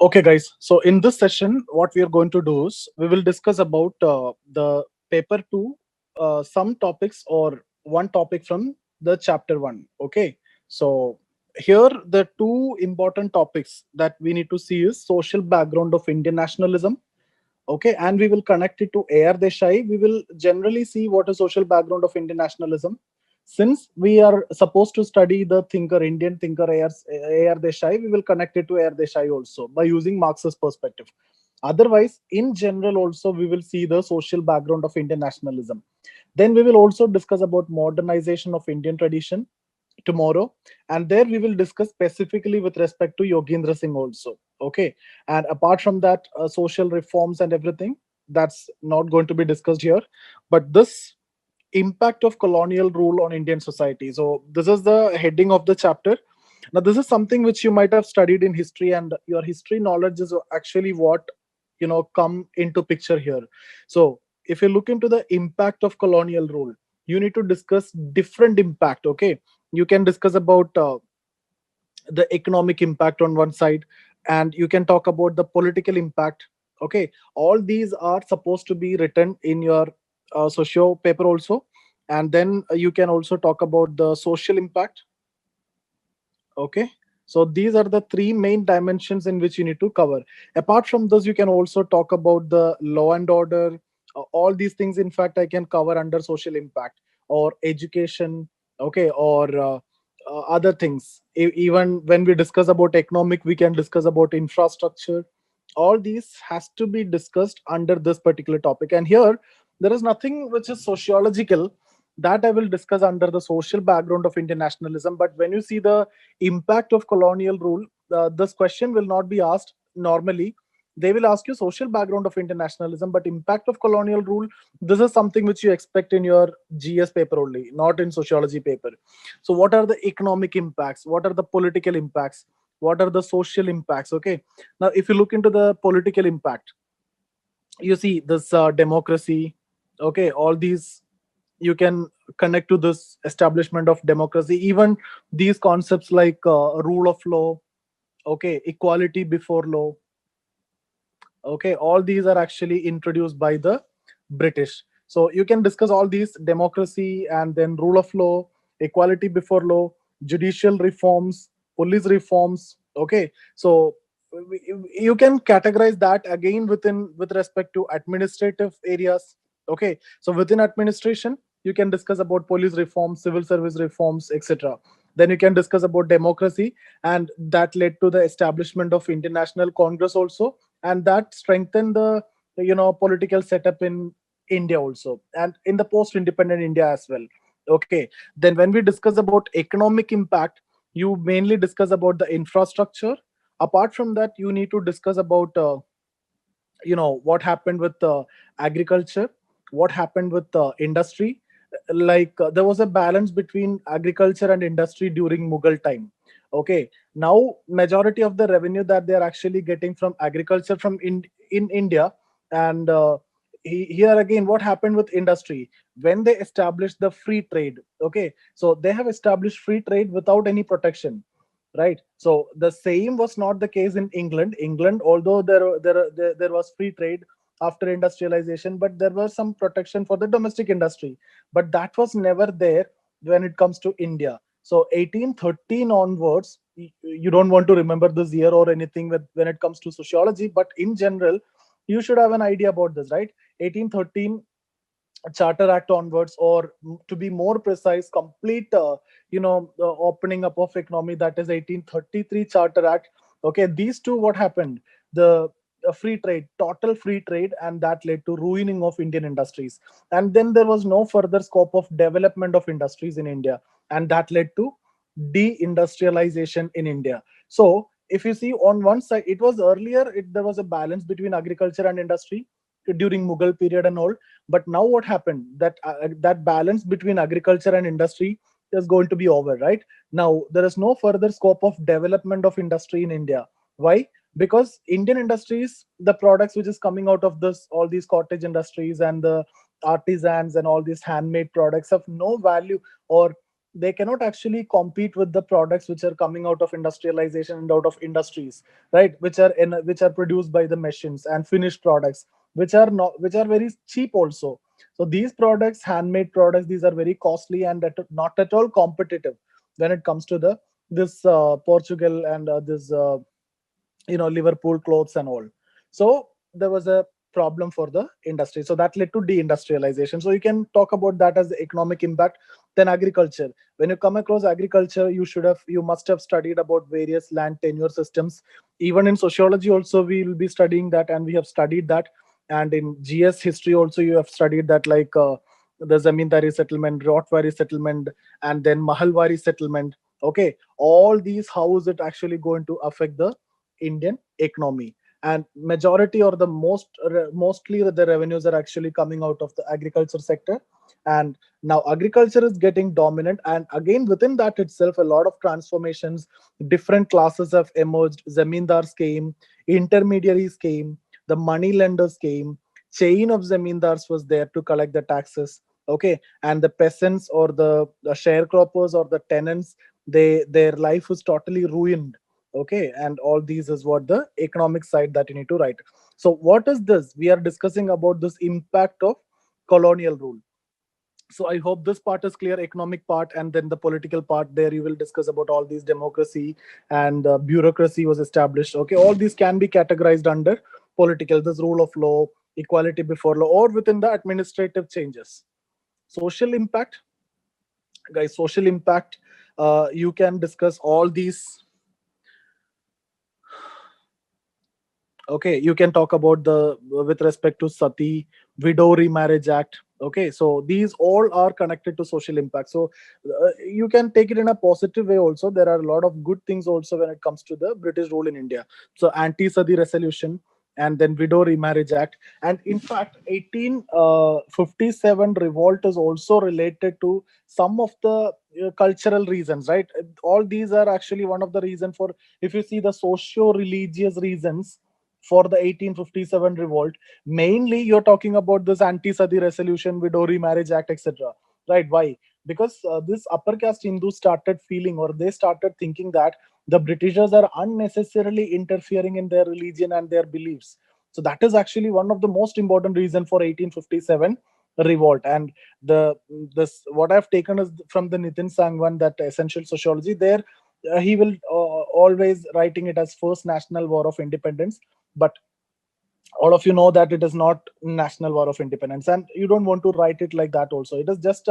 Okay, guys. So in this session, what we are going to do is we will discuss about the paper two, some topics or one topic from the chapter one. Okay. So here the two important topics that we need to see is social background of Indian nationalism. Okay, and we will connect it to AR Desai. We will generally see what is social background of Indian nationalism. Since we are supposed to study the thinker, Indian thinker AR Desai, we will connect it to AR Desai also by using Marxist perspective. Otherwise, in general, also we will see the social background of Indian nationalism. Then we will also discuss about modernization of Indian tradition tomorrow, and there we will discuss specifically with respect to Yogendra Singh also. Okay, and apart from that, social reforms and everything, that's not going to be discussed here, but this impact of colonial rule on Indian society. So this is the heading of the chapter. Now this is something which you might have studied in history, and your history knowledge is actually what come into picture here. So if you look into the impact of colonial rule, you need to discuss different impact. Okay, you can discuss about the economic impact on one side, and you can talk about the political impact. Okay, all these are supposed to be written in your socio paper also. And then you can also talk about the social impact. Okay, so these are the three main dimensions in which you need to cover. Apart from this, you can also talk about the law and order. All these things, in fact, I can cover under social impact or education. Okay, or other things. Even when we discuss about economic, we can discuss about infrastructure. All these has to be discussed under this particular topic. And here there is nothing which is sociological, that I will discuss under the social background of Indian nationalism. But when you see the impact of colonial rule, this question will not be asked normally. They will ask you social background of Indian nationalism, but impact of colonial rule, this is something which you expect in your GS paper only, not in sociology paper. So what are the economic impacts, what are the political impacts, what are the social impacts? Okay, now if you look into the political impact, you see this democracy. Okay, all these you can connect to this establishment of democracy. Even these concepts like rule of law, okay, equality before law. Okay, all these are actually introduced by the British. So you can discuss all these: democracy, and then rule of law, equality before law, judicial reforms, police reforms. Okay, so you can categorize that again within with respect to administrative areas. Okay, so within administration, you can discuss about police reforms, civil service reforms, etc. Then you can discuss about democracy, and that led to the establishment of International Congress also, and that strengthened the political setup in India also, and in the post independent India as well. Okay, then when we discuss about economic impact, you mainly discuss about the infrastructure. Apart from that, you need to discuss about what happened with agriculture, what happened with industry. Like there was a balance between agriculture and industry during Mughal time. Okay, now majority of the revenue that they are actually getting from agriculture in India. And here again, what happened with industry when they established the free trade? Okay, so they have established free trade without any protection, right? So the same was not the case in England, although there was free trade after industrialization, but there was some protection for the domestic industry. But that was never there when it comes to India. So 1813 onwards, you don't want to remember this year or anything when it comes to sociology, but in general, you should have an idea about this, right? 1813 Charter Act onwards, or to be more precise, complete the opening up of economy, that is 1833 Charter Act. Okay, these two, what happened? The free trade, total free trade, and that led to ruining of Indian industries. And then there was no further scope of development of industries in India, and that led to deindustrialization in India. So if you see, on one side, it was earlier, there was a balance between agriculture and industry during Mughal period and all. But now what happened, that balance between agriculture and industry is going to be over, right? Now there is no further scope of development of industry in India. Why? Because Indian industries, the products which is coming out of this, all these cottage industries and the artisans and all these handmade products, have no value, or they cannot actually compete with the products which are coming out of industrialization and out of industries, right, which are produced by the machines and finished products, which are very cheap also. So these products, handmade products, these are very costly and not at all competitive when it comes to the this Portugal and this Liverpool clothes and all. So there was a problem for the industry, so that led to deindustrialization. So you can talk about that as the economic impact. Then agriculture, when you come across agriculture, you must have studied about various land tenure systems. Even in sociology also we will be studying that, and we have studied that. And in GS history also you have studied that, like the Zamindari settlement, Rotwari settlement, and then Mahalwari settlement. Okay, all these, how is it actually going to affect the Indian economy? And majority or the mostly the revenues are actually coming out of the agriculture sector. And now agriculture is getting dominant, and again within that itself a lot of transformations, different classes have emerged. Zamindars came, intermediaries came, the money lenders came, chain of zamindars was there to collect the taxes. Okay, and the peasants or the sharecroppers or the tenants, their life was totally ruined. Okay, and all these is what the economic side that you need to write. So what is this? We are discussing about this impact of colonial rule. So I hope this part is clear, economic part. And then the political part, there you will discuss about all these democracy and bureaucracy was established. Okay, all these can be categorized under political, this rule of law, equality before law, or within the administrative changes. Social impact, guys, social impact, you can discuss all these. Okay, you can talk about the with respect to sati, widow remarriage act. Okay, so these all are connected to social impact. So you can take it in a positive way also. There are a lot of good things also when it comes to the British rule in India. So anti sati resolution, and then widow remarriage act. And in fact 1857 revolt is also related to some of the cultural reasons, right? All these are actually one of the reason for, if you see the socio religious reasons for the 1857 revolt, mainly you're talking about this anti-sati resolution, widow remarriage act, etc. Right? Why? Because this upper caste Hindus started feeling, or they started thinking that the Britishers are unnecessarily interfering in their religion and their beliefs. So that is actually one of the most important reason for 1857 revolt. And the this what I've taken is from the Nitin Sangwan, that essential sociology. There, he will always writing it as first national war of independence, but all of you know that it is not national war of independence, and you don't want to write it like that also. It is just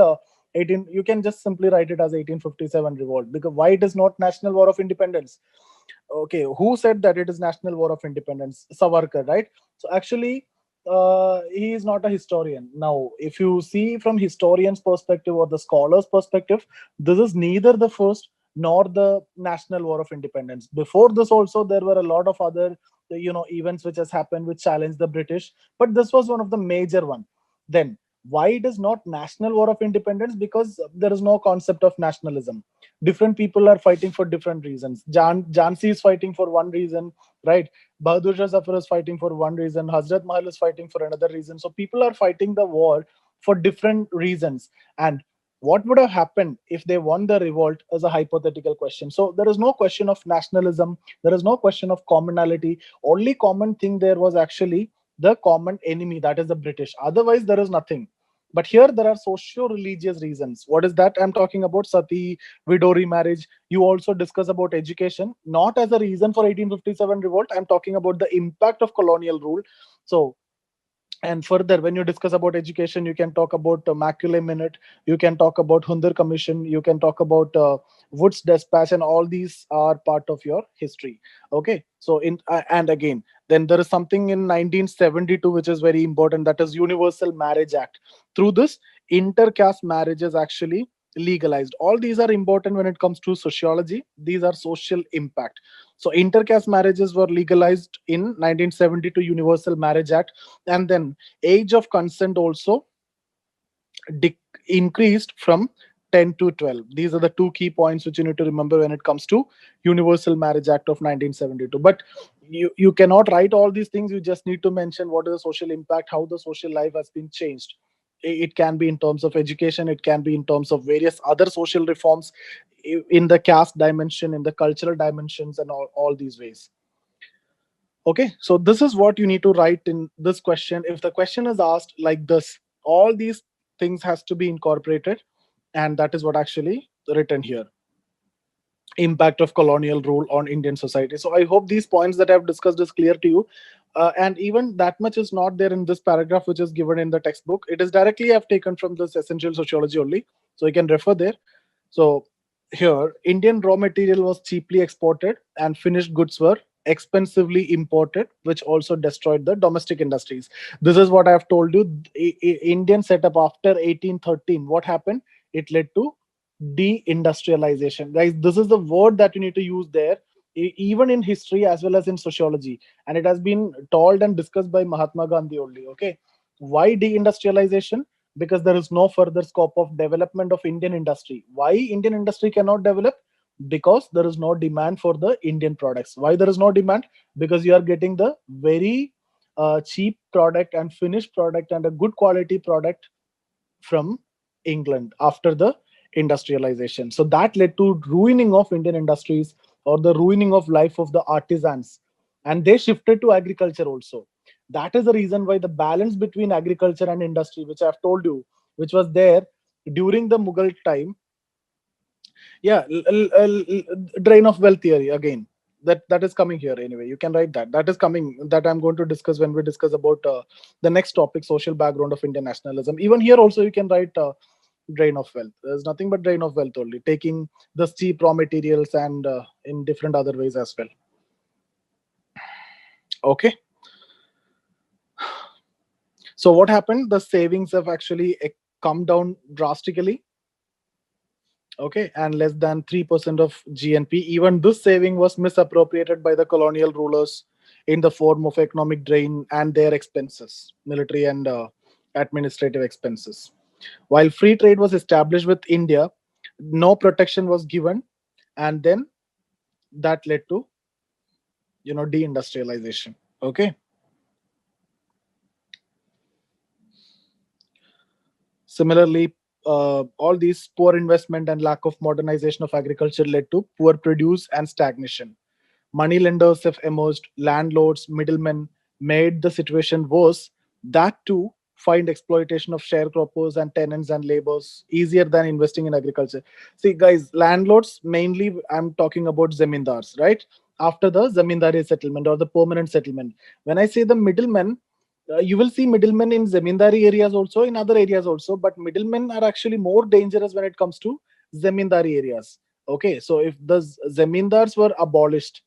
18, you can just simply write it as 1857 revolt. Because why it is not national war of independence? Okay, who said that it is national war of independence? Savarkar, right? So actually he is not a historian. Now if you see from historian's perspective or the scholar's perspective, this is neither the first nor the national war of independence. Before this also there were a lot of other events which has happened which challenged the British, but this was one of the major one. Then why it is not national war of independence? Because there is no concept of nationalism. Different people are fighting for different reasons. Jhansi is fighting for one reason, right? Bahadur Shah Zafar is fighting for one reason. Hazrat Mahal is fighting for another reason. So people are fighting the war for different reasons. And what would have happened if they won the revolt is a hypothetical question. So there is no question of nationalism. There is no question of commonality. Only common thing there was actually the common enemy, that is the British. Otherwise, there is nothing. But here there are socio-religious reasons. What is that? I'm talking about sati, widow remarriage. You also discuss about education, not as a reason for 1857 revolt. I'm talking about the impact of colonial rule. So, and further, when you discuss about education, you can talk about Macaulay Minute, you can talk about Hunter Commission, you can talk about Wood's Dispatch, and all these are part of your history. Okay, so and again, then there is something in 1972 which is very important, that is Universal Marriage Act. Through this, intercaste marriage is actually legalized. All these are important when it comes to sociology. These are social impact. So intercaste marriages were legalized in 1972, Universal Marriage Act. And then age of consent also increased from 10 to 12. These are the two key points which you need to remember when it comes to Universal Marriage Act of 1972. But you cannot write all these things. You just need to mention what is the social impact, how the social life has been changed. It can be in terms of education, it can be in terms of various other social reforms, in the caste dimension, in the cultural dimensions, and all these ways. Okay, so this is what you need to write in this question. If the question is asked like this, all these things has to be incorporated, and that is what actually written here. Impact of colonial rule on Indian society. So I hope these points that I've discussed is clear to you. And even that much is not there in this paragraph, which is given in the textbook. It is directly I've taken from this essential sociology only. So you can refer there. So here, Indian raw material was cheaply exported and finished goods were expensively imported, which also destroyed the domestic industries. This is what I have told you. Indian setup after 1813, what happened? It led to deindustrialization. Guys, this is the word that you need to use there, even in history as well as in sociology. And it has been told and discussed by Mahatma Gandhi only. Okay. Why deindustrialization? Because there is no further scope of development of Indian industry. Why Indian industry cannot develop? Because there is no demand for the Indian products. Why there is no demand? Because you are getting the very cheap product and finished product and a good quality product from England after the industrialization. So that led to ruining of Indian industries, or the ruining of life of the artisans, and they shifted to agriculture also. That is the reason why the balance between agriculture and industry, which I've told you, which was there during the Mughal time. Yeah, drain of wealth theory again. That is coming here anyway. You can write that. That is coming. That I'm going to discuss when we discuss about the next topic, social background of Indian nationalism. Even here also you can write drain of wealth. There's nothing but drain of wealth only, taking the cheap raw materials and in different other ways as well. Okay. So what happened? The savings have actually come down drastically. Okay, and less than 3% of GNP. Even this saving was misappropriated by the colonial rulers in the form of economic drain and their expenses, military and administrative expenses. While free trade was established with India, no protection was given, and then that led to deindustrialization. Okay. Similarly, all these poor investment and lack of modernization of agriculture led to poor produce and stagnation. Moneylenders have emerged, landlords, middlemen made the situation worse. That too, find exploitation of sharecroppers and tenants and laborers easier than investing in agriculture. See, guys, landlords mainly, I'm talking about zamindars, right? After the zamindari settlement or the permanent settlement. When I say the middlemen, you will see middlemen in zamindari areas also, in other areas also, but middlemen are actually more dangerous when it comes to zamindari areas. Okay, so if the zamindars were abolished,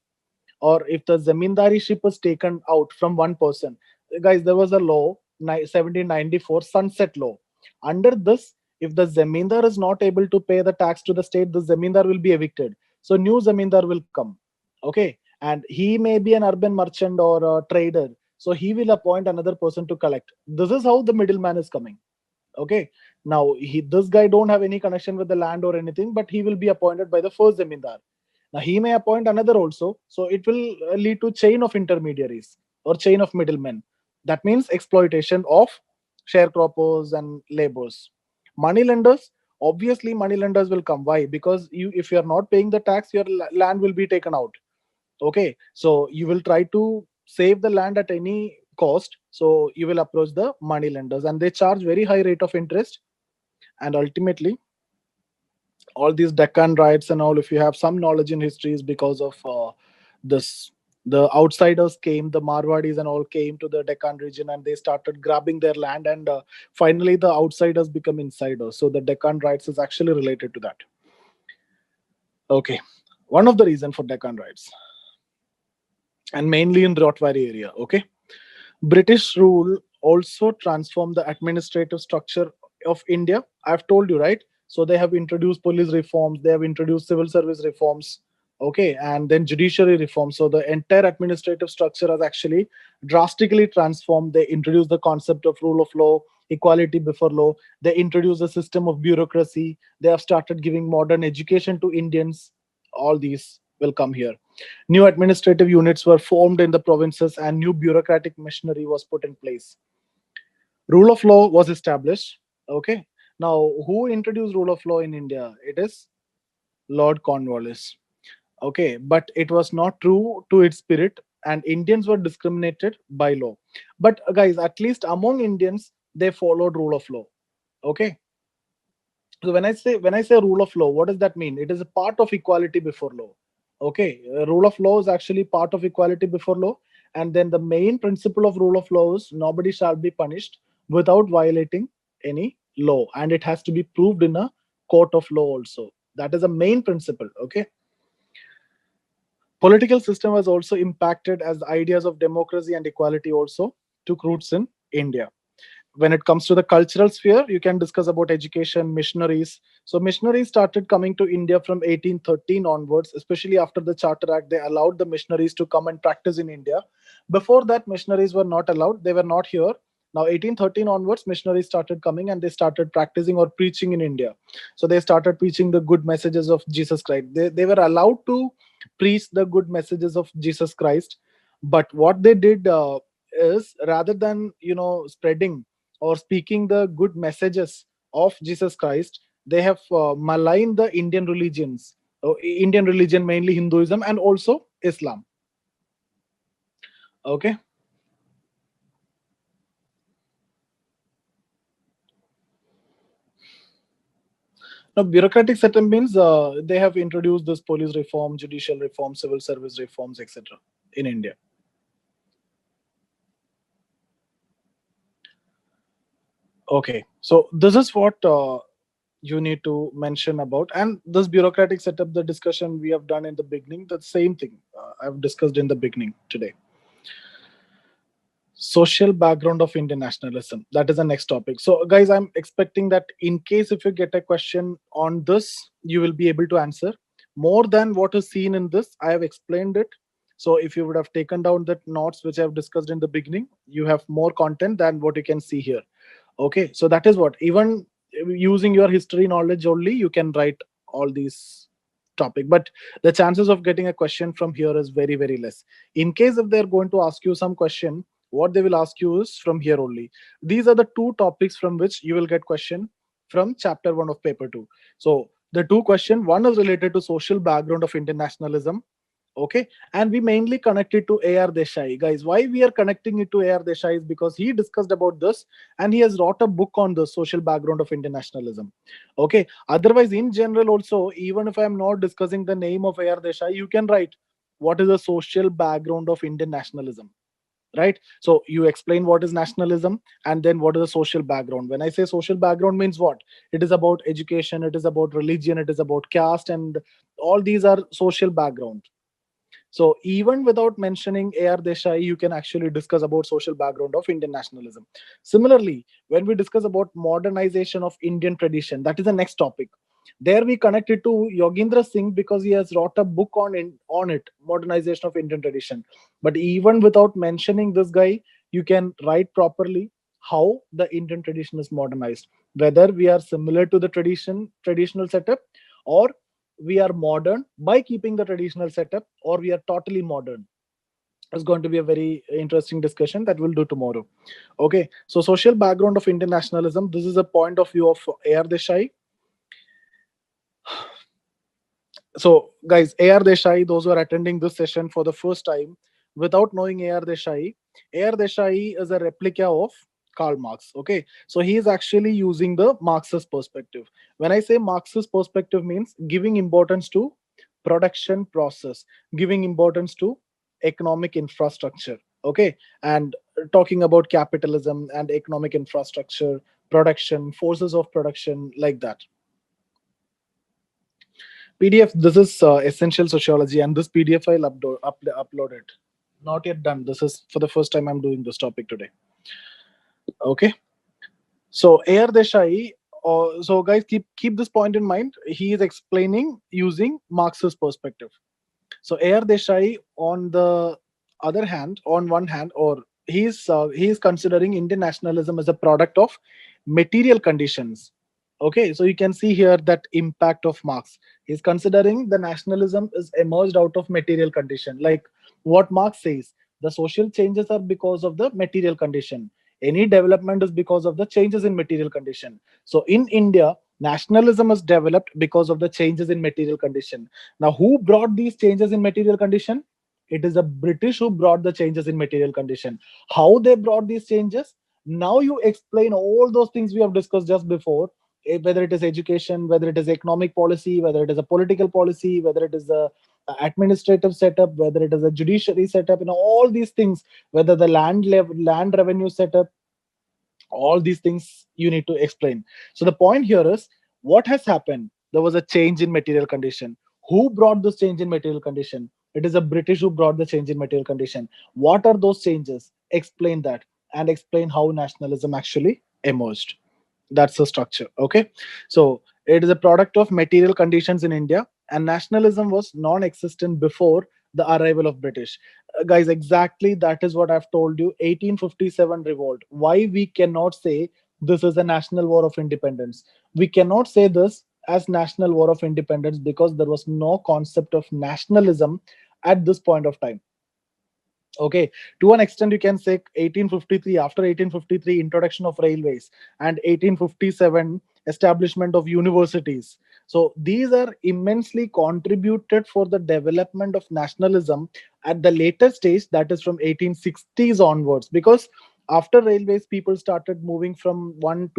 or if the zamindariship was taken out from one person, guys, there was a law, 1794 sunset law. Under this, if the zamindar is not able to pay the tax to the state, the zamindar will be evicted. So new zamindar will come. Okay, and he may be an urban merchant or a trader, so he will appoint another person to collect. This is how the middleman is coming. Okay, now this guy don't have any connection with the land or anything, but he will be appointed by the first zamindar. Now he may appoint another also, so it will lead to chain of intermediaries or chain of middlemen. That means exploitation of sharecroppers and laborers. Money lenders, obviously money lenders will come. Why? Because if you are not paying the tax, your land will be taken out. Okay, so you will try to save the land at any cost, so you will approach the money lenders, and they charge very high rate of interest. And ultimately, all these Deccan riots and all, if you have some knowledge in history, is because of this. The outsiders came, the Marwadis and all came to the Deccan region, and they started grabbing their land, and finally the outsiders become insiders. So the Deccan riots is actually related to that. Okay, one of the reason for Deccan riots, and mainly in Rotwari area. Okay, British rule also transformed the administrative structure of India. I've told you, right? So they have introduced police reforms, they have introduced civil service reforms, okay, and then judiciary reforms. So the entire administrative structure has actually drastically transformed. They introduced the concept of rule of law, equality before law. They introduced a system of bureaucracy. They have started giving modern education to Indians. All these will come here. New administrative units were formed in the provinces, and new bureaucratic machinery was put in place. Rule of law was established. Okay, now who introduced rule of law in India? It is Lord Cornwallis. Okay, but it was not true to its spirit, and Indians were discriminated by law. But guys, at least among Indians, they followed rule of law. Okay, so when I say rule of law, what does that mean? It is a part of equality before law. Okay, rule of law is actually part of equality before law, and then the main principle of rule of law is nobody shall be punished without violating any law, and it has to be proved in a court of law also. That is a main principle. Okay, political system was also impacted as the ideas of democracy and equality also took roots in India. When it comes to the cultural sphere, you can discuss about education, missionaries. So missionaries started coming to India from 1813 onwards, especially after the Charter Act. They allowed the missionaries to come and practice in India. Before that, missionaries were not allowed. They were not here. Now 1813 onwards, missionaries started coming and they started practicing or preaching in India. So they started preaching the good messages of Jesus Christ. They were allowed to preach the good messages of Jesus Christ. But what they did is, rather than spreading or speaking the good messages of Jesus Christ, they have maligned the Indian religions. Indian religion, mainly Hinduism and also Islam. Okay. Now, bureaucratic setup means they have introduced this police reform, judicial reform, civil service reforms, etc. in India. Okay, so this is what you need to mention about, and this bureaucratic setup, the discussion we have done in the beginning, the same thing I've discussed in the beginning today. Social background of Indian nationalism, that is the next topic. So guys, I'm expecting that in case if you get a question on this, you will be able to answer more than what is seen in this. I have explained it. So if you would have taken down the notes which I've discussed in the beginning, you have more content than what you can see here. Okay, so that is what, even using your history knowledge only, you can write all these topic, but the chances of getting a question from here is very, very less. In case if they're going to ask you some question, what they will ask you is from here only. These are the two topics from which you will get question from chapter 1 of paper 2. So the two question, one is related to social background of internationalism. Okay, and we mainly connect it to AR Desai. Guys, why we are connecting it to AR Desai is because he discussed about this and he has wrote a book on the social background of internationalism. Okay, otherwise in general also, even if I am not discussing the name of AR Desai, you can write what is the social background of Indian nationalism, right? So you explain what is nationalism and then what is the social background. When I say social background means what, it is about education, it is about religion, it is about caste, and all these are social background. So even without mentioning AR Desai, you can actually discuss about social background of Indian nationalism. Similarly, when we discuss about modernization of Indian tradition, that is the next topic. There we connect it to Yogendra Singh because he has wrote a book on it, modernization of Indian tradition. But even without mentioning this guy, you can write properly how the Indian tradition is modernized, whether we are similar to the traditional setup, or we are modern by keeping the traditional setup, or we are totally modern. It's going to be a very interesting discussion that we'll do tomorrow. Okay, so social background of internationalism, this is a point of view of AR Desai. So guys, AR Desai, those who are attending this session for the first time without knowing AR Desai is a replica of Karl Marx. Okay, so he is actually using the Marxist perspective. When I say Marxist perspective, means giving importance to production process, giving importance to economic infrastructure. Okay, and talking about capitalism and economic infrastructure, production, forces of production, like that. PDF, this is essential sociology, and this PDF I'll upload it. Not yet done. This is for the first time I'm doing this topic today. Okay. So AR Desai, so guys, keep this point in mind. He is explaining using Marxist perspective. So AR Desai, on the other hand, on one hand, or he's considering Indian nationalism as a product of material conditions. Okay, so you can see here that impact of Marx. He's considering the nationalism is emerged out of material condition, like what Marx says. The social changes are because of the material condition. Any development is because of the changes in material condition. So in India, nationalism is developed because of the changes in material condition. Now, who brought these changes in material condition? It is the British who brought the changes in material condition. How they brought these changes? Now you explain all those things we have discussed just before, whether it is education, whether it is economic policy, whether it is a political policy, whether it is a administrative setup, whether it is a judiciary setup, all these things, whether the land revenue setup, all these things you need to explain. So the point here is, what has happened? There was a change in material condition. Who brought this change in material condition? It is the British who brought the change in material condition. What are those changes? Explain that, and explain how nationalism actually emerged. That's the structure. Okay, so it is a product of material conditions in India, and nationalism was non-existent before the arrival of British. Guys, exactly that is what I've told you. 1857 revolt. Why we cannot say this is a national war of independence? We cannot say this as national war of independence because there was no concept of nationalism at this point of time. Okay, to an extent you can say 1853, after 1853 introduction of railways, and 1857 establishment of universities. So these are immensely contributed for the development of nationalism at the later stage, that is from 1860s onwards, because after railways people started moving from one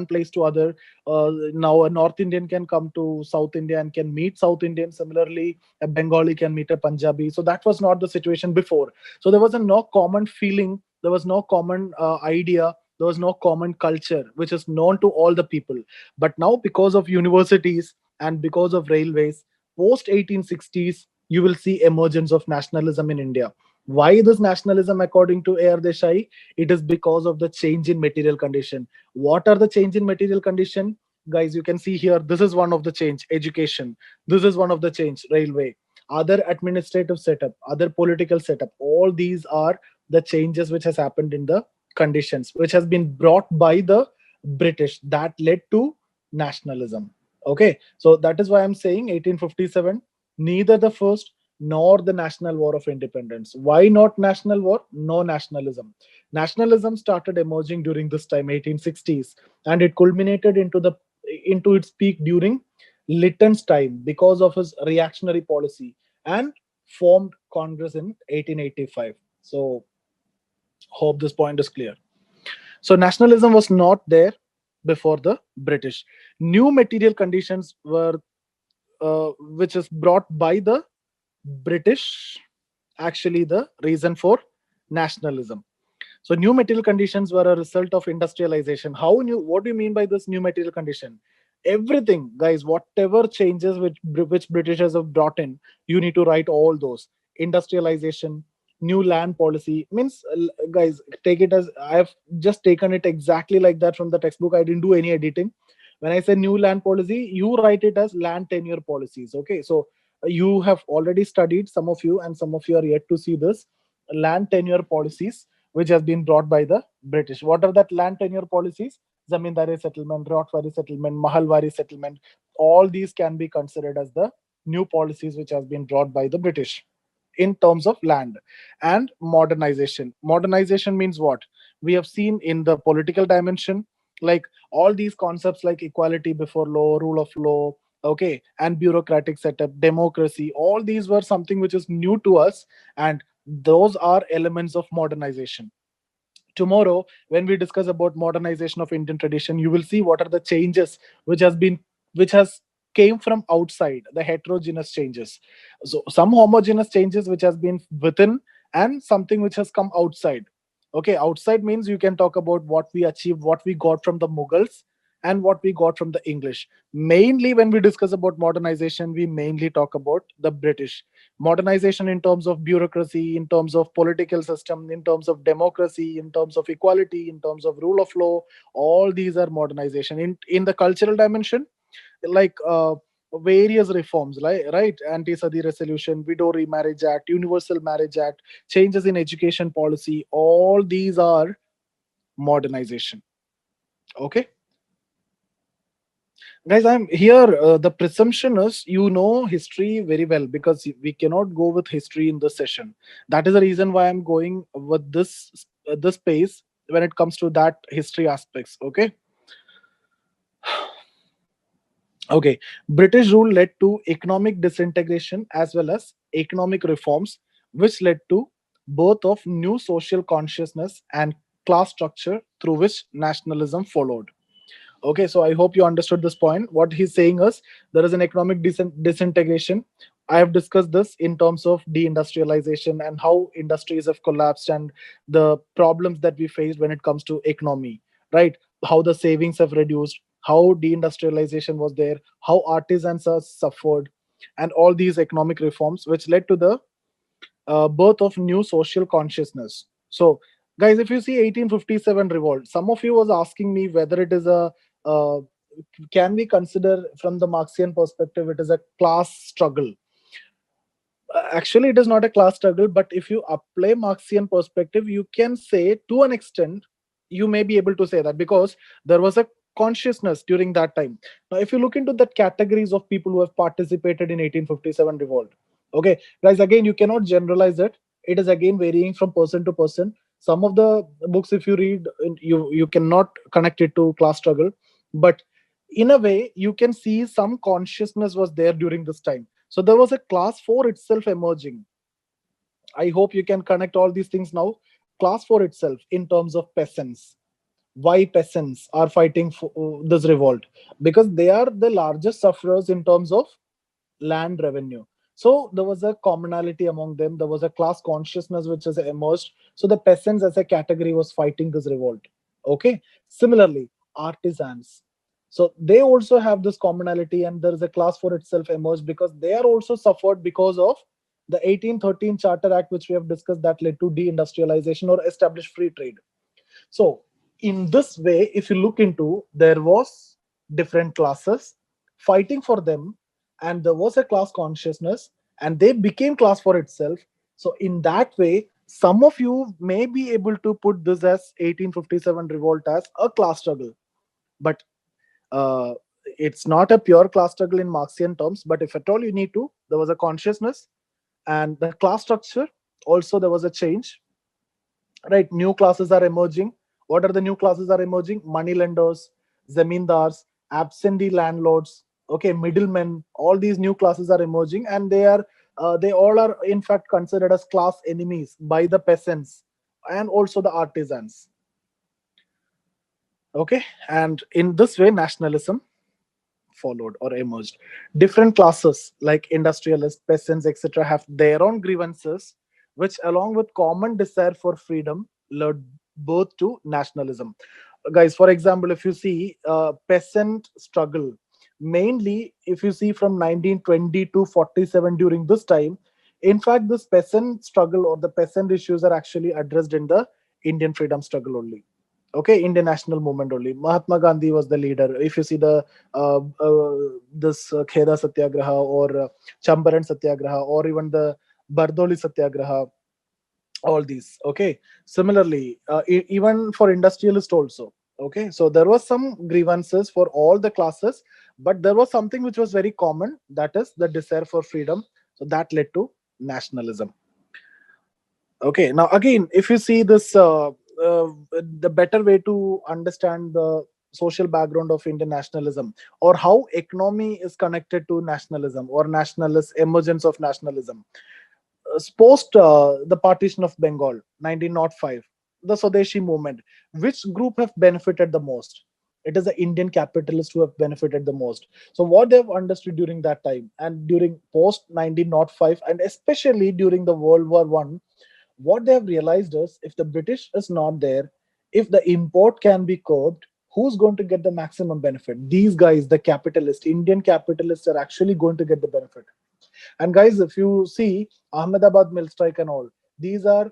place to other. Now a North Indian can come to South India and can meet South Indian. Similarly, a Bengali can meet a Punjabi. So that was not the situation before. So there was a no common feeling, there was no common idea, there was no common culture which is known to all the people. But now, because of universities and because of railways, post 1860s, you will see emergence of nationalism in India. Why this nationalism according to AR Desai? It is because of the change in material condition. What are the change in material condition? Guys, you can see here, this is one of the change, education. This is one of the change, railway. Other administrative setup, other political setup, all these are the changes which has happened in the conditions, which has been brought by the British, that led to nationalism. Okay, so that is why I'm saying 1857, neither the first nor the national war of independence. Why not national war? No nationalism. Nationalism started emerging during this time, 1860s, and it culminated into its peak during Lytton's time because of his reactionary policy, and formed Congress in 1885. So, hope this point is clear. So, nationalism was not there before the British. New material conditions were, which is brought by the British, actually the reason for nationalism. So new material conditions were a result of industrialization. How new? What do you mean by this new material condition? Everything, guys. Whatever changes which Britishers have brought in, you need to write all those. Industrialization, new land policy means, guys, take it as I have just taken it exactly like that from the textbook. I didn't do any editing. When I say new land policy, you write it as land tenure policies. Okay, so you have already studied, some of you, and some of you are yet to see this land tenure policies which has been brought by the British. What are that land tenure policies? Zamindari settlement, Rotwari settlement, Mahalwari settlement. All these can be considered as the new policies which has been brought by the British in terms of land. And modernization. Modernization means what? We have seen in the political dimension, like all these concepts like equality before law, rule of law, okay, and bureaucratic setup, democracy, all these were something which is new to us, and those are elements of modernization. Tomorrow, when we discuss about modernization of Indian tradition, you will see what are the changes which has came from outside, the heterogeneous changes. So some homogeneous changes which has been within, and something which has come outside. Okay, outside means you can talk about what we achieved, what we got from the Mughals, and what we got from the English. Mainly when we discuss about modernization, we mainly talk about the British. Modernization in terms of bureaucracy, in terms of political system, in terms of democracy, in terms of equality, in terms of rule of law, all these are modernization. In the cultural dimension, like various reforms, like, right, anti-sati resolution, widow remarriage act, universal marriage act, changes in education policy, all these are modernization. Okay, guys, I'm here. The presumption is you know history very well, because we cannot go with history in this session. That is the reason why I'm going with this pace. when it comes to that history aspects. Okay, British rule led to economic disintegration as well as economic reforms, which led to both of new social consciousness and class structure through which nationalism followed. Okay, so I hope you understood this point. What he's saying is there is an economic disintegration. I have discussed this in terms of deindustrialization and how industries have collapsed and the problems that we faced when it comes to economy, right? How the savings have reduced, how deindustrialization was there, how artisans are suffered, and all these economic reforms which led to the birth of new social consciousness. So, guys, if you see 1857 revolt, some of you was asking me whether it is a uh, can we consider from the Marxian perspective it is a class struggle. Actually, it is not a class struggle, but if you apply Marxian perspective, you can say to an extent you may be able to say that because there was a consciousness during that time. Now if you look into the categories of people who have participated in 1857 revolt, okay guys, again you cannot generalize it. It is again varying from person to person. Some of the books, if you read, you cannot connect it to class struggle, but in a way you can see some consciousness was there during this time. So there was a class 4 itself emerging. I hope you can connect all these things now. Class 4 itself in terms of peasants. Why peasants are fighting for this revolt? Because they are the largest sufferers in terms of land revenue. So there was a commonality among them. There was a class consciousness which has emerged. So the peasants as a category was fighting this revolt. Okay. Similarly, artisans. So they also have this commonality, and there is a class for itself emerged because they are also suffered because of the 1813 Charter Act, which we have discussed, that led to deindustrialization or established free trade. So in this way, if you look into, there was different classes fighting for them, and there was a class consciousness, and they became class for itself. So in that way, some of you may be able to put this as 1857 revolt as a class struggle, but uh, it's not a pure class struggle in Marxian terms. But if at all you need to, there was a consciousness and the class structure. Also, there was a change, right? New classes are emerging. What are the new classes are emerging? Moneylenders, Zamindars, absentee landlords, okay, middlemen. All these new classes are emerging, and they all are in fact considered as class enemies by the peasants and also the artisans. Okay, and in this way nationalism followed or emerged. Different classes like industrialists, peasants, etc., have their own grievances, which, along with common desire for freedom, led both to nationalism. Guys, for example, if you see peasant struggle, mainly if you see from 1920 to 47 during this time, in fact, this peasant struggle or the peasant issues are actually addressed in the Indian freedom struggle only. Okay, Indian national movement only. Mahatma Gandhi was the leader. If you see the this Kheda Satyagraha or Champaran Satyagraha or even the Bardoli Satyagraha, all these. Okay, similarly, even for industrialists also. Okay, so there was some grievances for all the classes, but there was something which was very common, that is the desire for freedom. So that led to nationalism. Okay, now again, if you see this, the better way to understand the social background of Indian nationalism, or how economy is connected to nationalism or nationalist emergence of nationalism. Post the partition of Bengal, 1905, the Swadeshi movement, which group have benefited the most? It is the Indian capitalists who have benefited the most. So what they've understood during that time and during post 1905, and especially during the World War One, what they have realized is if the British is not there, if the import can be curbed, who's going to get the maximum benefit? These guys, the capitalists, Indian capitalists, are actually going to get the benefit. And guys, if you see Ahmedabad mill strike and all, these are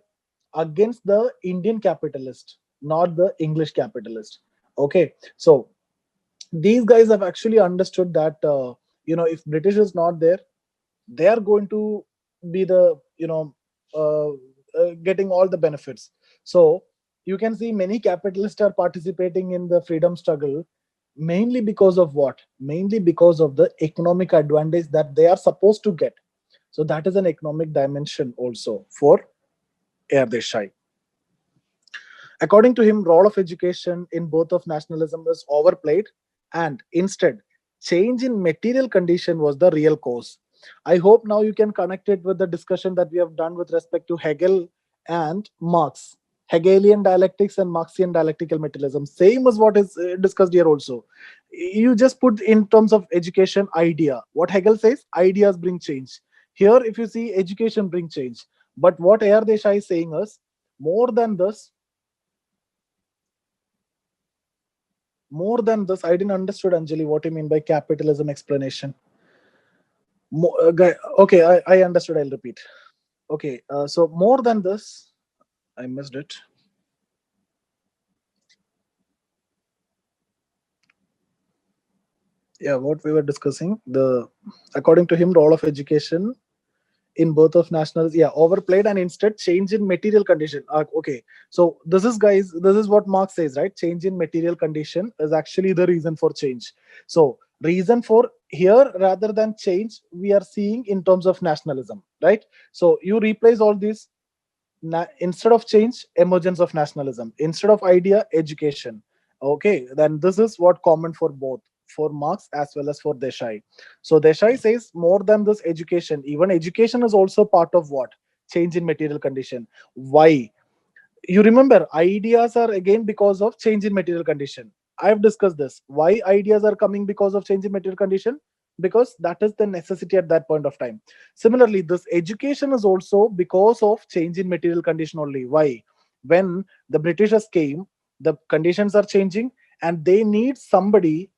against the Indian capitalist, not the English capitalist. Okay, so these guys have actually understood that if British is not there, they are going to be the getting all the benefits. So you can see many capitalists are participating in the freedom struggle, mainly because of what? Mainly because of the economic advantage that they are supposed to get. So that is an economic dimension also for AR Desai. According to him, role of education in both of nationalism is overplayed, and instead, change in material condition was the real cause. I hope now you can connect it with the discussion that we have done with respect to Hegel and Marx. Hegelian dialectics and Marxian dialectical materialism. Same as what is discussed here also. You just put in terms of education idea. What Hegel says, ideas bring change. Here, if you see, education bring change. But what AR Desai is saying is, more than this, I didn't understood, Anjali, what you mean by capitalism explanation. Okay, I understood. I'll repeat. Okay, so more than this, I missed it. Yeah, what we were discussing, the according to him, role of education in both of nationals, yeah, overplayed, and instead change in material condition. Okay, so this is, guys, this is what Marx says, right? Change in material condition is actually the reason for change. So reason for here, rather than change, we are seeing in terms of nationalism, right? So you replace all these, instead of change, emergence of nationalism, instead of idea, education. Okay, then this is what common for both, for Marx as well as for Desai. So Desai says, more than this education, even education is also part of what, change in material condition. Why? You remember, ideas are again because of change in material condition. I've discussed this. Why ideas are coming because of change in material condition? Because that is the necessity at that point of time. Similarly, this education is also because of change in material condition only. Why? When the Britishers came, the conditions are changing, and they need somebody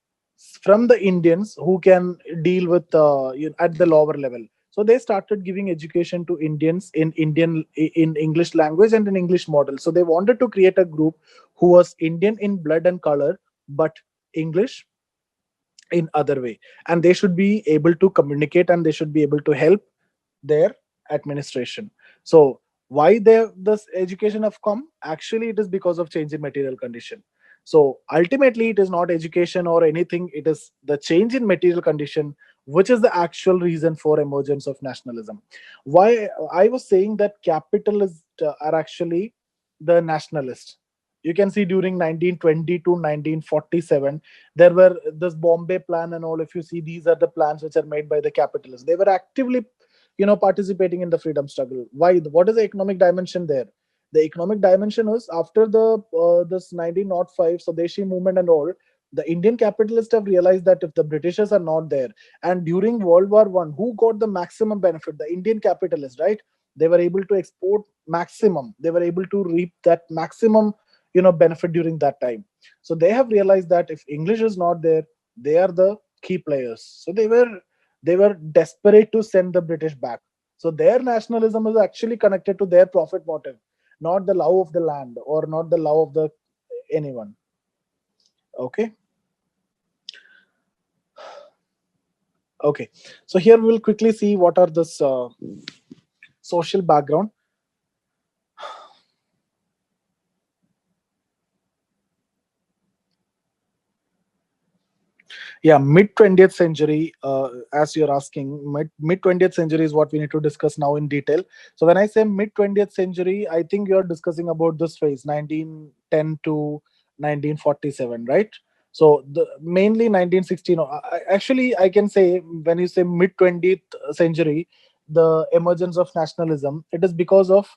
from the Indians who can deal with at the lower level. So they started giving education to Indians in English language and in English model. So they wanted to create a group who was Indian in blood and color, but English in other way, and they should be able to communicate, and they should be able to help their administration. So why this education have come? Actually, it is because of change in material condition. So ultimately, it is not education or anything, it is the change in material condition which is the actual reason for emergence of nationalism. Why I was saying that capitalists are actually the nationalists. You can see during 1920 to 1947, there were this Bombay plan and all. If you see, these are the plans which are made by the capitalists. They were actively, participating in the freedom struggle. Why? What is the economic dimension there? The economic dimension is, after the this 1905 Swadeshi movement and all, the Indian capitalists have realized that if the Britishers are not there, and during World War One, who got the maximum benefit? The Indian capitalists, right? They were able to export maximum. They were able to reap that maximum, benefit during that time. So they have realized that if English is not there, they are the key players. So they were desperate to send the British back. So their nationalism is actually connected to their profit motive, not the love of the land or not the love of the anyone. Okay. Okay. So here we'll quickly see what are this social background. Yeah, mid 20th century, as you're asking, mid 20th century is what we need to discuss now in detail. So when I say mid 20th century, I think you're discussing about this phase, 1910 to 1947, right? So mainly 1916. Actually, I can say, when you say mid 20th century, the emergence of nationalism, it is because of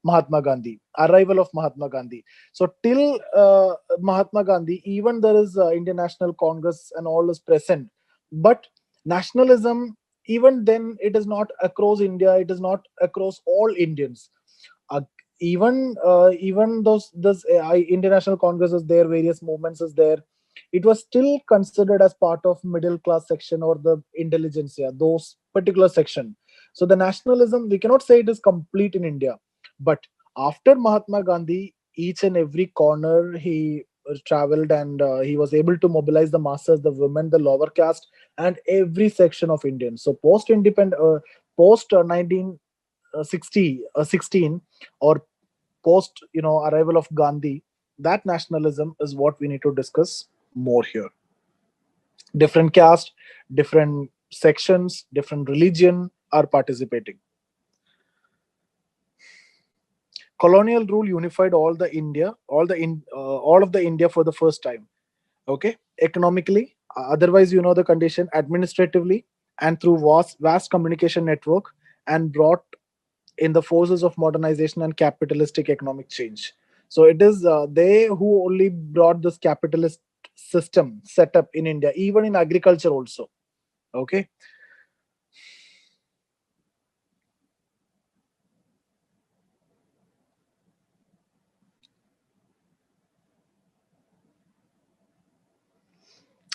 Mahatma Gandhi, arrival of Mahatma Gandhi. So till Mahatma Gandhi, even there is Indian National Congress and all is present, but nationalism, even then, it is not across India. It is not across all Indians. Uh, even those Indian National Congress is there, various movements is there. It was still considered as part of middle class section or the intelligentsia, those particular section. So the nationalism, we cannot say it is complete in India, but after Mahatma Gandhi, each and every corner he traveled, and he was able to mobilize the masses, the women, the lower caste, and every section of Indians. So post independent, post 16 or post arrival of Gandhi, that nationalism is what we need to discuss more here. Different caste, different sections, different religion are participating. Colonial rule unified all of the India for the first time. Okay, economically, otherwise you know the condition, administratively, and through vast communication network, and brought in the forces of modernization and capitalistic economic change. So it is they who only brought this capitalist system set up in India, even in agriculture also. Okay.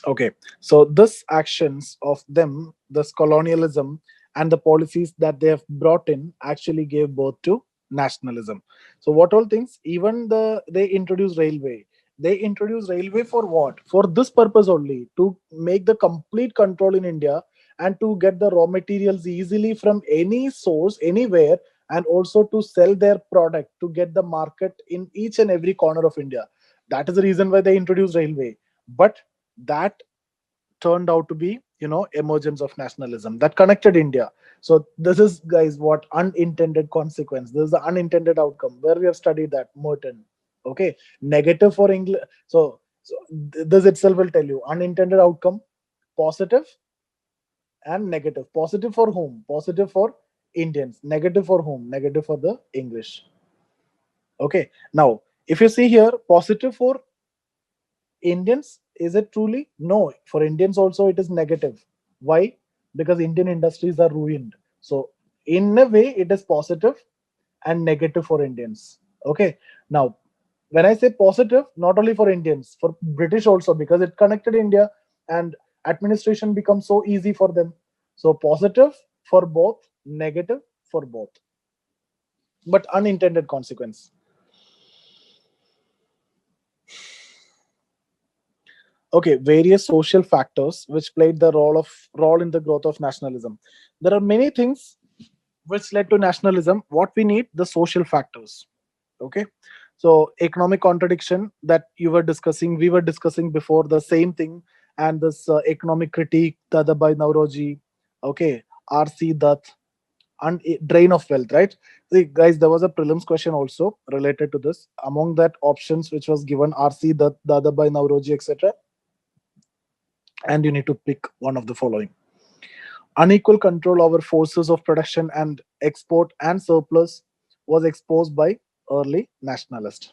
Okay, so this actions of them, this colonialism and the policies that they have brought in actually gave birth to nationalism. So what all things, even they introduced railway. They introduced railway for what? For this purpose only, to make the complete control in India, and to get the raw materials easily from any source, anywhere, and also to sell their product, to get the market in each and every corner of India. That is the reason why they introduced railway. But that turned out to be, emergence of nationalism that connected India. So this is, guys, what unintended consequence, this is the unintended outcome where we have studied that Merton. Okay, negative for English. So this itself will tell you unintended outcome, positive and negative. Positive for whom? Positive for Indians. Negative for whom? Negative for the English. Okay, now if you see here, positive for Indians, is it truly? No. For Indians also, it is negative. Why? Because Indian industries are ruined. So, in a way, it is positive and negative for Indians. Okay. Now, when I say positive, not only for Indians, for British also, because it connected India and administration becomes so easy for them. So, positive for both, negative for both. But unintended consequence. Okay, various social factors which played the role in the growth of nationalism. There are many things which led to nationalism. What we need, the social factors. Okay, so economic contradiction that you were discussing, we were discussing before, the same thing. And this economic critique, Dadabai Nauroji, okay, RC Dutt, and drain of wealth, right? See, guys, there was a prelims question also related to this. Among that options which was given, RC Dutt, Dadabai Nauroji, etc., and you need to pick one of the following. Unequal control over forces of production and export and surplus was exposed by early nationalists.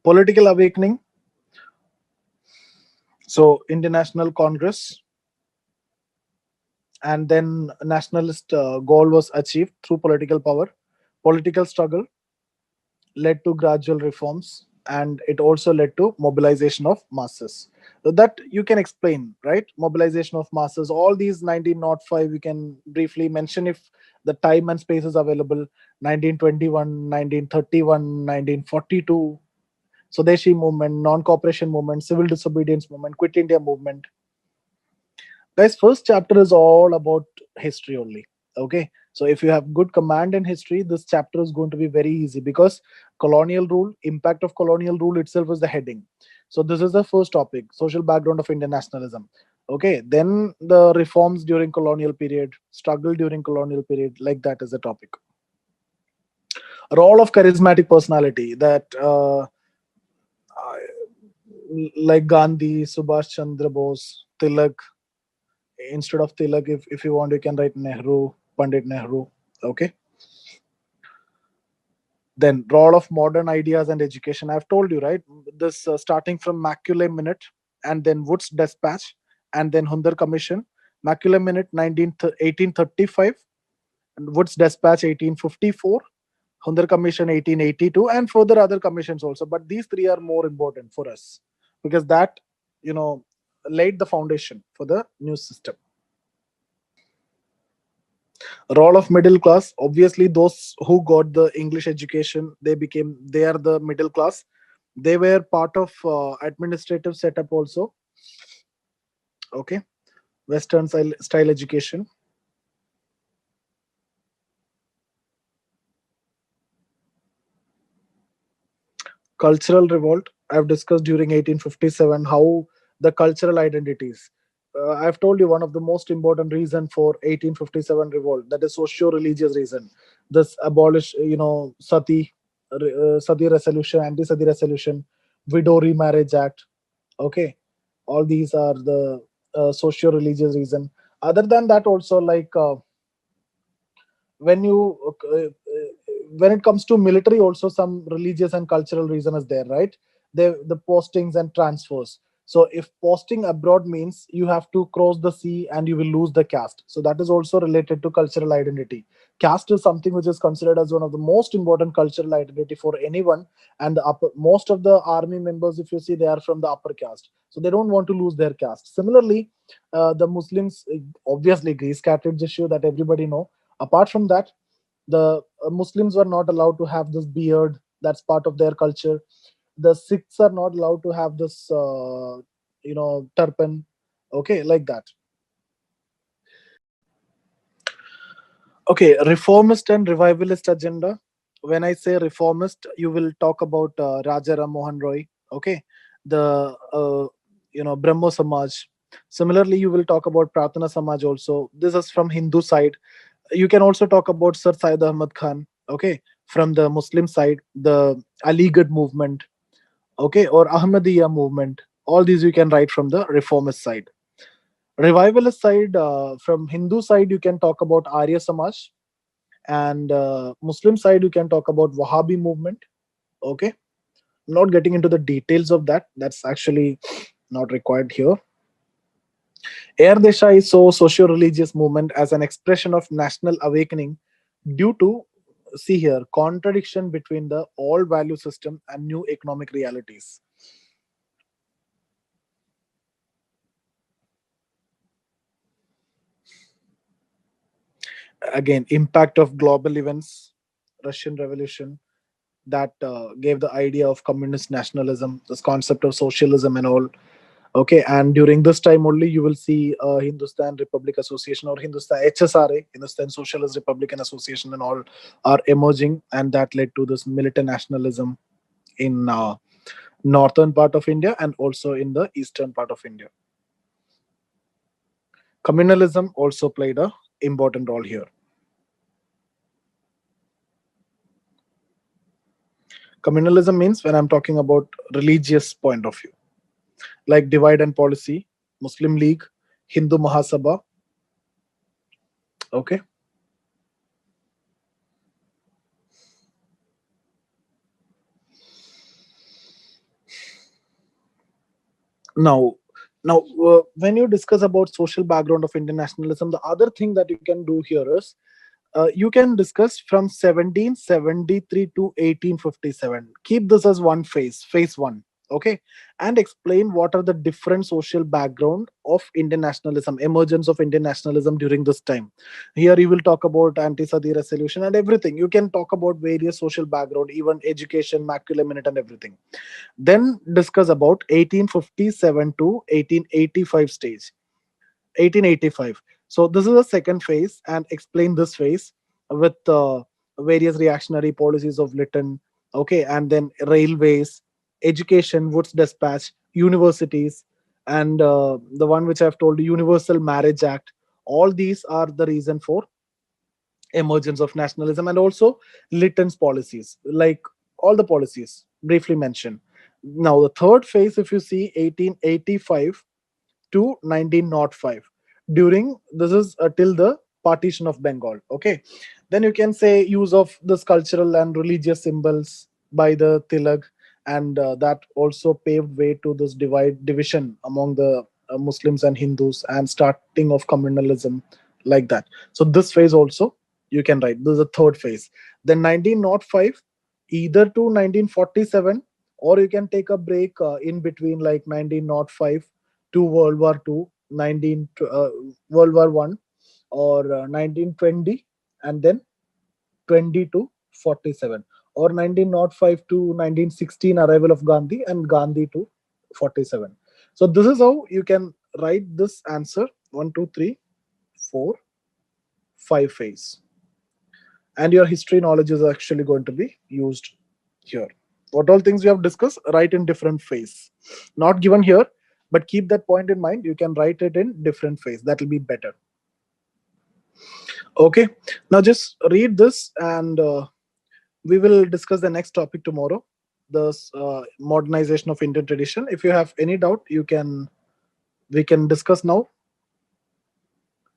Political awakening. So, Indian National Congress, and then nationalist goal was achieved through political power. Political struggle led to gradual reforms, and it also led to mobilization of masses. So that you can explain, right? Mobilization of masses, all these 1905 we can briefly mention if the time and space is available. 1921, 1931, 1942, Swadeshi movement, non-cooperation movement, civil disobedience movement, quit India movement. Guys, first chapter is all about history only. Okay, so if you have good command in history, this chapter is going to be very easy, because colonial rule, impact of colonial rule itself is the heading. So this is the first topic, social background of Indian nationalism. Okay, then the reforms during colonial period, struggle during colonial period, like that is the topic. Role of charismatic personality, that like Gandhi, Subhash Chandra Bose, Tilak. Instead of Tilak, if you want, you can write Nehru, Pandit Nehru. Okay. Then role of modern ideas and education. I've told you, right? This starting from Macaulay Minute, and then Wood's Dispatch, and then Hundar Commission. Macaulay Minute 1835, and Wood's Dispatch 1854, Hundar Commission 1882, and further other commissions also. But these three are more important for us, because that, you know, laid the foundation for the new system. Role of middle class, obviously those who got the English education, they are the middle class. They were part of administrative setup also. Okay, western style education. Cultural revolt, I've discussed during 1857 how the cultural identities, I've told you one of the most important reason for 1857 revolt, that is socio-religious reason. This abolish, sati resolution, anti-sati resolution, widow remarriage act. Okay, all these are the socio-religious reason. Other than that, also like when you when it comes to military, also some religious and cultural reason is there, right? The postings and transfers. So if posting abroad means you have to cross the sea and you will lose the caste, so that is also related to cultural identity. Caste is something which is considered as one of the most important cultural identity for anyone. And the upper, most of the army members, if you see, they are from the upper caste, so they don't want to lose their caste. Similarly, the Muslims, obviously Greece cartridge issue that everybody know. Apart from that, the Muslims were not allowed to have this beard. That's part of their culture. The Sikhs are not allowed to have this, turban. Okay, like that. Okay, reformist and revivalist agenda. When I say reformist, you will talk about Raja Ram Mohan Roy. Okay, the Brahmo Samaj. Similarly, you will talk about Pratana Samaj also. This is from Hindu side. You can also talk about Sir Syed Ahmad Khan. Okay, from the Muslim side, the Aligarh movement. Okay, or Ahmadiyya movement. All these you can write from the reformist side. Revivalist side, from Hindu side, you can talk about Arya Samaj, and Muslim side you can talk about Wahhabi movement. Okay, not getting into the details of that, that's actually not required here. AR Desai saw socio-religious movement as an expression of national awakening due to, see here, contradiction between the old value system and new economic realities. Again, impact of global events, Russian Revolution, that gave the idea of communist nationalism, this concept of socialism and all. Okay, and during this time only you will see Hindustan Republic Association, or Hindustan HSRA, Hindustan Socialist Republican Association, and all are emerging, and that led to this militant nationalism in northern part of India and also in the eastern part of India. Communalism also played a important role here. Communalism means, when I'm talking about religious point of view, like divide and policy, Muslim League, Hindu Mahasabha. Okay. Now now uh, when you discuss about social background of Indian nationalism, the other thing that you can do here is, you can discuss from 1773 to 1857. Keep this as one phase one. Okay, and explain what are the different social background of Indian nationalism, emergence of Indian nationalism during this time. Here you will talk about anti-sati resolution and everything. You can talk about various social background, even education, macula minute, and everything. Then discuss about 1857 to 1885 stage. 1885. So this is the second phase, and explain this phase with various reactionary policies of Lytton. Okay, and then railways, education, Wood's Dispatch, universities, and the one which I've told you, Universal Marriage Act. All these are the reason for emergence of nationalism, and also Lytton's policies, like all the policies briefly mentioned. Now, the third phase, if you see, 1885 to 1905. During this is till the partition of Bengal. Okay, then you can say use of this cultural and religious symbols by the Tilak, and that also paved way to this division among the Muslims and Hindus, and starting of communalism, like that. So this phase also you can write. This is the third phase. Then 1905 either to 1947, or you can take a break in between, like 1905 to World War Two, 19 World War One, or 1920, and then 20 to 47, or 1905 to 1916 arrival of Gandhi, and Gandhi to 47. So this is how you can write this answer: 1, 2, 3, 4, 5 phase, and your history knowledge is actually going to be used here. What all things we have discussed, write in different phase, not given here. but keep that point in mind. You can write it in different phase, that will be better. Okay, now just read this, and we will discuss the next topic tomorrow, the modernization of Indian tradition. If you have any doubt, we can discuss now.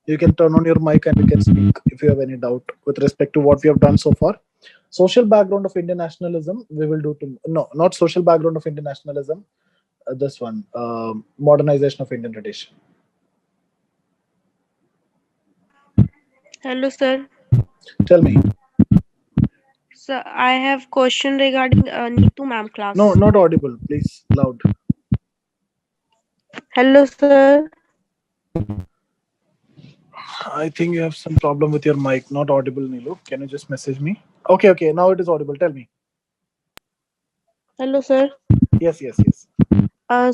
You can turn on your mic and you can speak if you have any doubt with respect to what we have done so far. Social background of Indian nationalism, we will do to, no, not social background of Indian nationalism, this one, modernization of Indian tradition. Hello, sir. Tell me. So I have question regarding Neetu ma'am No, class. not audible, please, loud. Hello, sir. I think you have some problem with your mic, not audible, Nilu. Can you just message me? Okay, okay, now it is audible. Tell me. Hello, sir. Yes, yes, yes.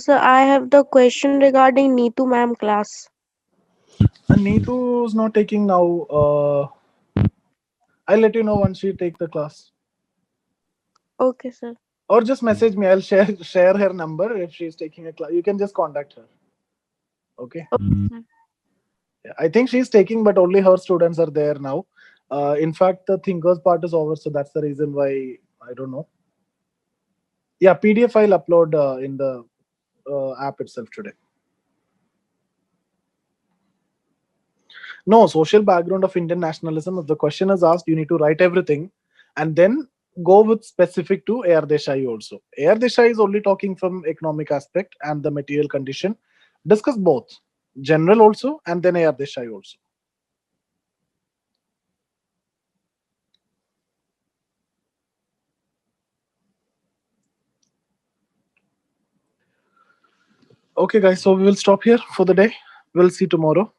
So I have the question regarding Neetu ma'am class. And Neetu is not taking now. I'll let you know once she take the class. Okay, sir. Or just message me. I'll share her number. If she's taking a class, you can just contact her. Okay. Okay, sir. Yeah, I think she's taking, but only her students are there now. In fact, the thinkers part is over, so that's the reason why I don't know. Yeah, PDF file upload in the app itself today. No, social background of Indian nationalism. If the question is asked, you need to write everything, and then go with specific to AR Desai also. AR Desai is only talking from economic aspect and the material condition. Discuss both, general also, and then AR Desai also. Okay, guys. So we will stop here for the day. We'll see tomorrow.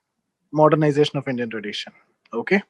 Modernization of Indian tradition. Okay.